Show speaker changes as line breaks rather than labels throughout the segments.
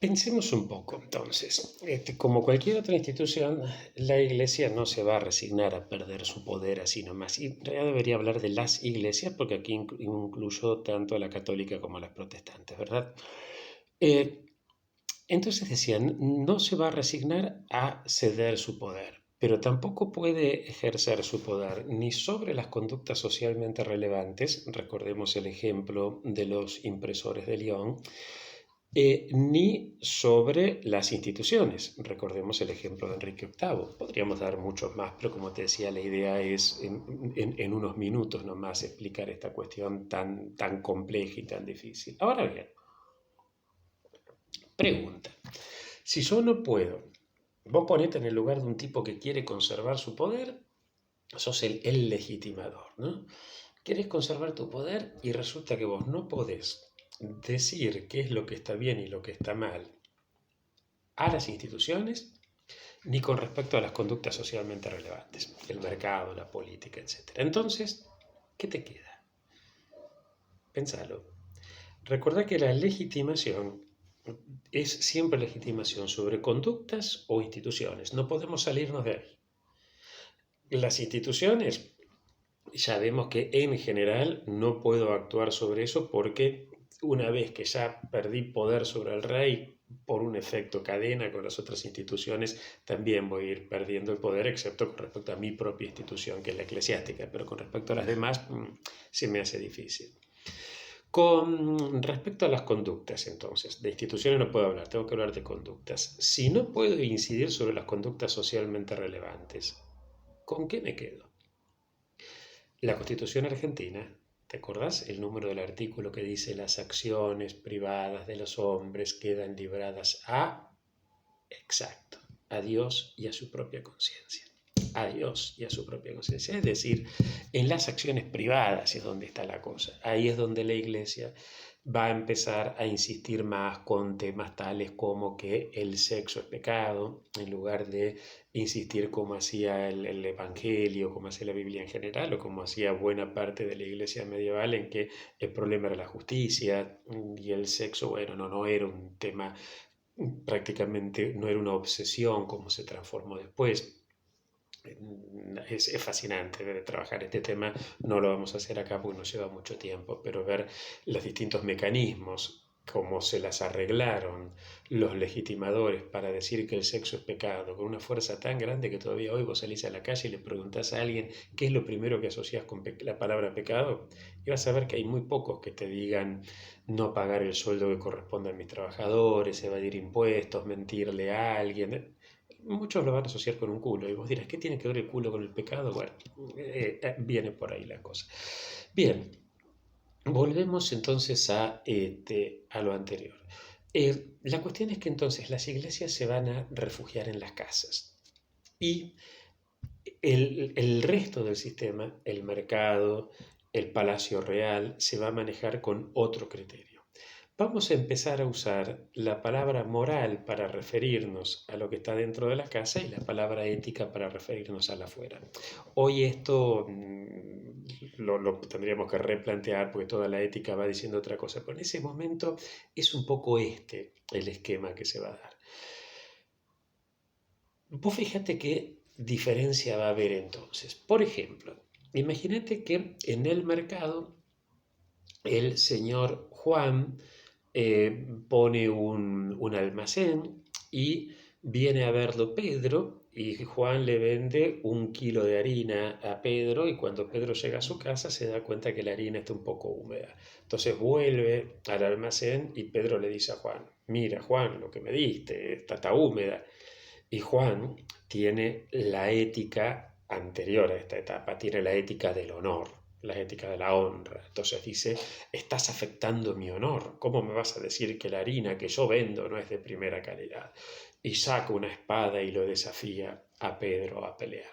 Pensemos un poco, entonces. Como cualquier otra institución, la Iglesia no se va a resignar a perder su poder así nomás. Y en realidad debería hablar de las iglesias, porque aquí incluyo tanto a la católica como a las protestantes, ¿verdad? Eh, entonces decían, no se va a resignar a ceder su poder, pero tampoco puede ejercer su poder ni sobre las conductas socialmente relevantes, recordemos el ejemplo de los impresores de Lyon, ni sobre las instituciones. Recordemos el ejemplo de Enrique VIII. Podríamos dar muchos más, pero como te decía, la idea es en unos minutos nomás explicar esta cuestión tan compleja y tan difícil. Ahora bien, pregunta. Si yo no puedo, vos ponete en el lugar de un tipo que quiere conservar su poder, sos el legitimador, ¿no? Querés conservar tu poder y resulta que vos no podés decir qué es lo que está bien y lo que está mal a las instituciones, ni con respecto a las conductas socialmente relevantes, el mercado, la política, etc. Entonces, ¿qué te queda? Pensalo. Recordá que la legitimación es siempre legitimación sobre conductas o instituciones. No podemos salirnos de ahí. Las instituciones, ya vemos que en general no puedo actuar sobre eso porque una vez que ya perdí poder sobre el rey por un efecto cadena con las otras instituciones, también voy a ir perdiendo el poder, excepto con respecto a mi propia institución, que es la eclesiástica, pero con respecto a las demás se me hace difícil. Con respecto a las conductas, entonces, de instituciones no puedo hablar, tengo que hablar de conductas. Si no puedo incidir sobre las conductas socialmente relevantes, ¿con qué me quedo? La Constitución argentina, ¿te acordás el número del artículo que dice las acciones privadas de los hombres quedan libradas a, exacto, a Dios y a su propia conciencia? A Dios y a su propia conciencia. Es decir, en las acciones privadas es donde está la cosa. Ahí es donde la Iglesia va a empezar a insistir más con temas tales como que el sexo es pecado, en lugar de insistir como hacía el Evangelio, como hacía la Biblia en general, o como hacía buena parte de la Iglesia medieval, en que el problema era la justicia y el sexo, bueno, no era un tema, prácticamente no era una obsesión como se transformó después. Es fascinante trabajar este tema, no lo vamos a hacer acá porque nos lleva mucho tiempo, pero ver los distintos mecanismos, cómo se las arreglaron los legitimadores para decir que el sexo es pecado, con una fuerza tan grande que todavía hoy vos salís a la calle y le preguntás a alguien qué es lo primero que asocias con la palabra pecado, y vas a ver que hay muy pocos que te digan no pagar el sueldo que corresponde a mis trabajadores, evadir impuestos, mentirle a alguien. Muchos lo van a asociar con un culo y vos dirás, ¿qué tiene que ver el culo con el pecado? Bueno, viene por ahí la cosa. Bien, volvemos entonces a lo anterior. La cuestión es que entonces las iglesias se van a refugiar en las casas y el resto del sistema, el mercado, el palacio real, se va a manejar con otro criterio. Vamos a empezar a usar la palabra moral para referirnos a lo que está dentro de la casa y la palabra ética para referirnos a la afuera. Hoy esto lo tendríamos que replantear porque toda la ética va diciendo otra cosa, pero en ese momento es un poco el esquema que se va a dar. Vos fíjate qué diferencia va a haber entonces. Por ejemplo, imagínate que en el mercado el señor Juan pone un almacén y viene a verlo Pedro y Juan le vende 1 kilo de harina a Pedro y cuando Pedro llega a su casa se da cuenta que la harina está un poco húmeda. Entonces vuelve al almacén y Pedro le dice a Juan, mira Juan, lo que me diste está húmeda. Y Juan tiene la ética anterior a esta etapa, tiene la ética del honor, la ética de la honra. Entonces dice, estás afectando mi honor. ¿Cómo me vas a decir que la harina que yo vendo no es de primera calidad? Y saca una espada y lo desafía a Pedro a pelear.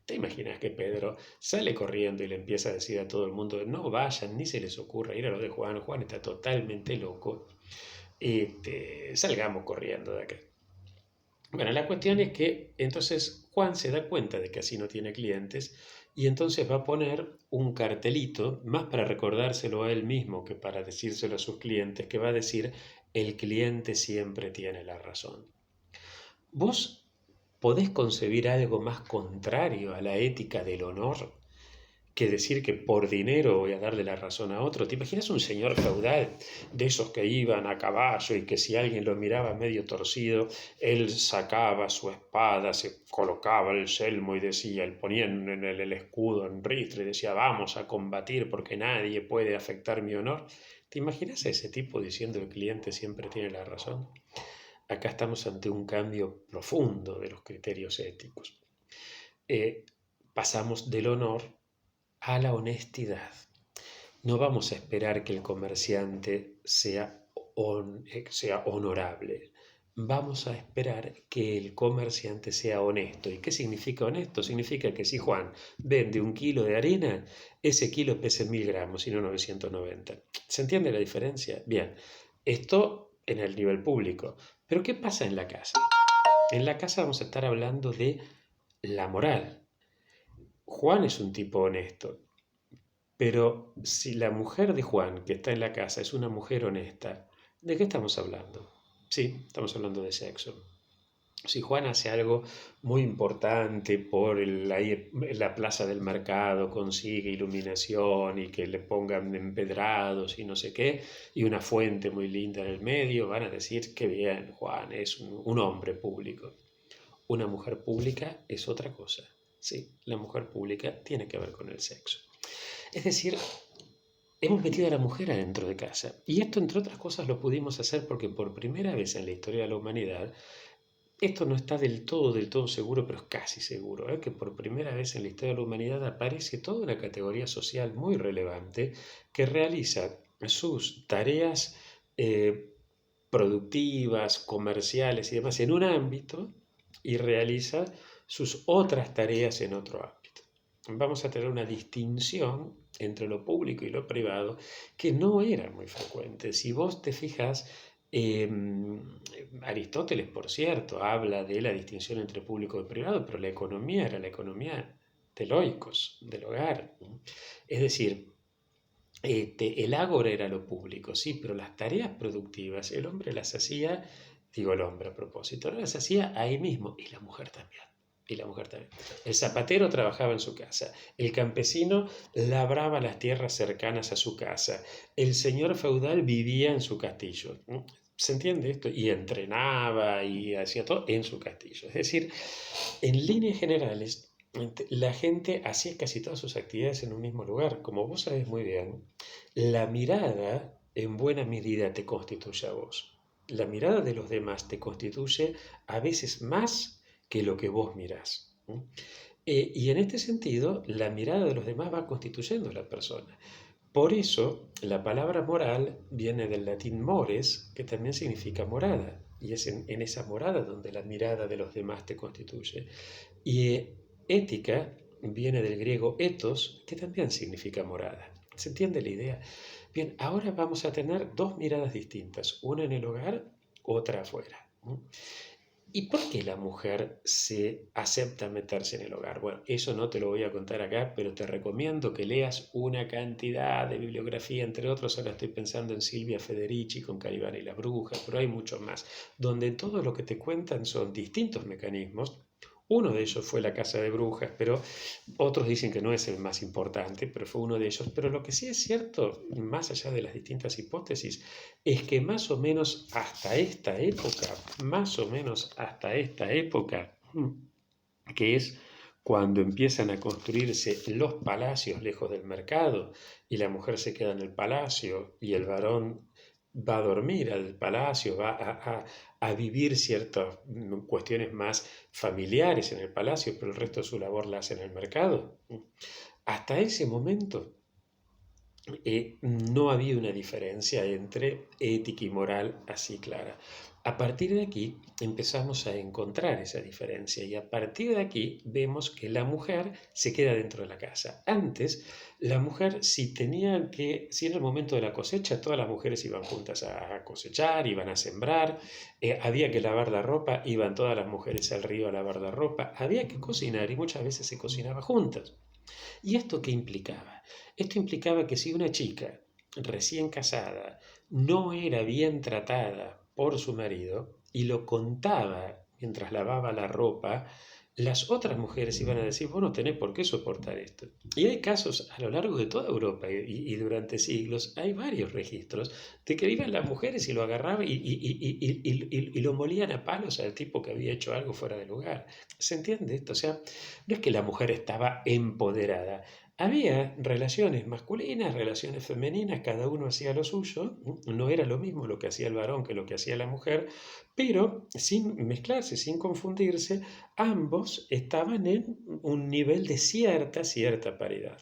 ¿Te imaginas que Pedro sale corriendo y le empieza a decir a todo el mundo, no vayan, ni se les ocurra ir a lo de Juan, Juan está totalmente loco, salgamos corriendo de acá? Bueno, la cuestión es que entonces Juan se da cuenta de que así no tiene clientes y entonces va a poner un cartelito, más para recordárselo a él mismo que para decírselo a sus clientes, que va a decir, el cliente siempre tiene la razón. ¿Vos podés concebir algo más contrario a la ética del honor que decir que por dinero voy a darle la razón a otro? ¿Te imaginas un señor feudal de esos que iban a caballo y que si alguien lo miraba medio torcido, él sacaba su espada, se colocaba el yelmo y decía, él ponía en el escudo en ristre y decía, vamos a combatir porque nadie puede afectar mi honor? ¿Te imaginas a ese tipo diciendo el cliente siempre tiene la razón? Acá estamos ante un cambio profundo de los criterios éticos. Eh, Pasamos del honor a la honestidad. No vamos a esperar que el comerciante sea honorable. Vamos a esperar que el comerciante sea honesto. ¿Y qué significa honesto? Significa que si Juan vende 1 kilo de harina, ese kilo pese 1000 gramos y no 990. ¿Se entiende la diferencia? Bien, esto en el nivel público. Pero ¿qué pasa en la casa? En la casa vamos a estar hablando de la moral. Juan es un tipo honesto, pero si la mujer de Juan, que está en la casa, es una mujer honesta, ¿de qué estamos hablando? Sí, estamos hablando de sexo. Si Juan hace algo muy importante por la plaza del mercado, consigue iluminación y que le pongan empedrados y no sé qué, y una fuente muy linda en el medio, van a decir que bien, Juan es un hombre público. Una mujer pública es otra cosa. Sí, la mujer pública tiene que ver con el sexo. Es decir, hemos metido a la mujer adentro de casa. Y esto, entre otras cosas, lo pudimos hacer porque por primera vez en la historia de la humanidad, esto no está del todo seguro, pero es casi seguro, que por primera vez en la historia de la humanidad aparece toda una categoría social muy relevante que realiza sus tareas productivas, comerciales y demás en un ámbito y realiza sus otras tareas en otro ámbito. Vamos a tener una distinción entre lo público y lo privado que no era muy frecuente. Si vos te fijas, Aristóteles, por cierto, habla de la distinción entre público y privado, pero la economía era la economía del oikos, del hogar. Es decir, el ágora era lo público, sí, pero las tareas productivas el hombre las hacía, digo el hombre a propósito, las hacía ahí mismo, y la mujer también. Y la mujer también. El zapatero trabajaba en su casa, el campesino labraba las tierras cercanas a su casa, el señor feudal vivía en su castillo. ¿Se entiende esto? Y entrenaba y hacía todo en su castillo. Es decir, en líneas generales, la gente hacía casi todas sus actividades en un mismo lugar. Como vos sabés muy bien, la mirada en buena medida te constituye a vos. La mirada de los demás te constituye a veces más que lo que vos mirás. Y en este sentido, la mirada de los demás va constituyendo a la persona. Por eso, la palabra moral viene del latín mores, que también significa morada. Y es en esa morada donde la mirada de los demás te constituye. Y ética viene del griego ethos, que también significa morada. ¿Se entiende la idea? Bien, ahora vamos a tener dos miradas distintas, una en el hogar, otra afuera. ¿Y por qué la mujer se acepta meterse en el hogar? Bueno, eso no te lo voy a contar acá, pero te recomiendo que leas una cantidad de bibliografía, entre otros, ahora estoy pensando en Silvia Federici con Calibán y las brujas, pero hay muchos más, donde todo lo que te cuentan son distintos mecanismos. Uno de ellos fue La Casa de Brujas, pero otros dicen que no es el más importante, pero fue uno de ellos. Pero lo que sí es cierto, más allá de las distintas hipótesis, es que más o menos hasta esta época, que es cuando empiezan a construirse los palacios lejos del mercado y la mujer se queda en el palacio y el varón va a dormir al palacio, va a vivir ciertas cuestiones más familiares en el palacio, pero el resto de su labor la hace en el mercado. Hasta ese momento no había una diferencia entre ética y moral así clara. A partir de aquí empezamos a encontrar esa diferencia y a partir de aquí vemos que la mujer se queda dentro de la casa. Antes, la mujer si era el momento de la cosecha, todas las mujeres iban juntas a cosechar, iban a sembrar, había que lavar la ropa, iban todas las mujeres al río a lavar la ropa, había que cocinar y muchas veces se cocinaba juntas. ¿Y esto qué implicaba? Esto implicaba que si una chica recién casada no era bien tratada por su marido y lo contaba mientras lavaba la ropa, las otras mujeres iban a decir, vos no tenés por qué soportar esto. Y hay casos a lo largo de toda Europa y durante siglos, hay varios registros de que iban las mujeres y lo agarraban y lo molían a palos al tipo que había hecho algo fuera de lugar. ¿Se entiende esto? O sea, no es que la mujer estaba empoderada. Había relaciones masculinas, relaciones femeninas, cada uno hacía lo suyo, no era lo mismo lo que hacía el varón que lo que hacía la mujer, pero sin mezclarse, sin confundirse, ambos estaban en un nivel de cierta paridad.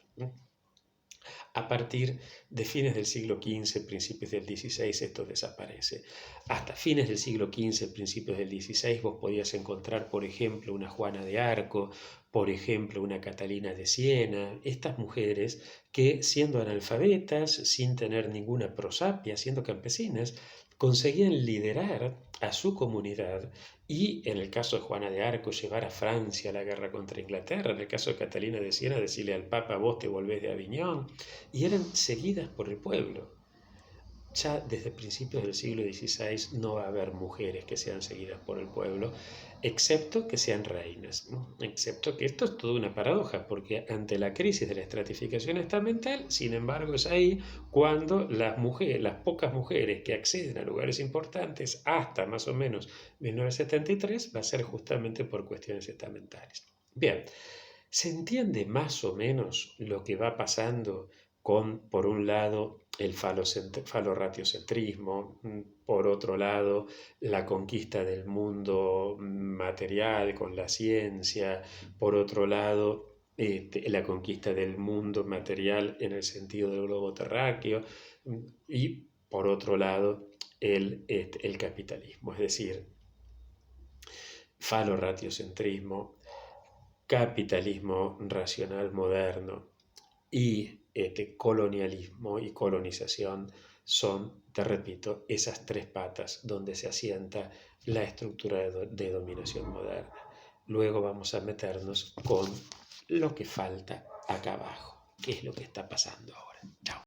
A partir de fines del siglo XV, principios del XVI, esto desaparece. Hasta fines del siglo XV, principios del XVI, vos podías encontrar, por ejemplo, una Juana de Arco, por ejemplo, una Catalina de Siena, estas mujeres que, siendo analfabetas, sin tener ninguna prosapia, siendo campesinas, conseguían liderar a su comunidad y, en el caso de Juana de Arco, llevar a Francia a la guerra contra Inglaterra, en el caso de Catalina de Siena, decirle al Papa, vos te volvés de Aviñón, y eran seguidas por el pueblo. Ya desde principios del siglo XVI no va a haber mujeres que sean seguidas por el pueblo, excepto que sean reinas, ¿no? Excepto que esto es toda una paradoja, porque ante la crisis de la estratificación estamental, sin embargo, es ahí cuando las mujeres, las pocas mujeres que acceden a lugares importantes, hasta más o menos 1973, va a ser justamente por cuestiones estamentales. Bien, ¿se entiende más o menos lo que va pasando con, por un lado, el falorratiocentrismo, por otro lado, la conquista del mundo material con la ciencia, por otro lado, la conquista del mundo material en el sentido del globo terráqueo, y por otro lado, el capitalismo, es decir, falorratiocentrismo, capitalismo racional moderno y colonialismo y colonización son, te repito, esas tres patas donde se asienta la estructura de dominación moderna. Luego vamos a meternos con lo que falta acá abajo, qué es lo que está pasando ahora. Chao.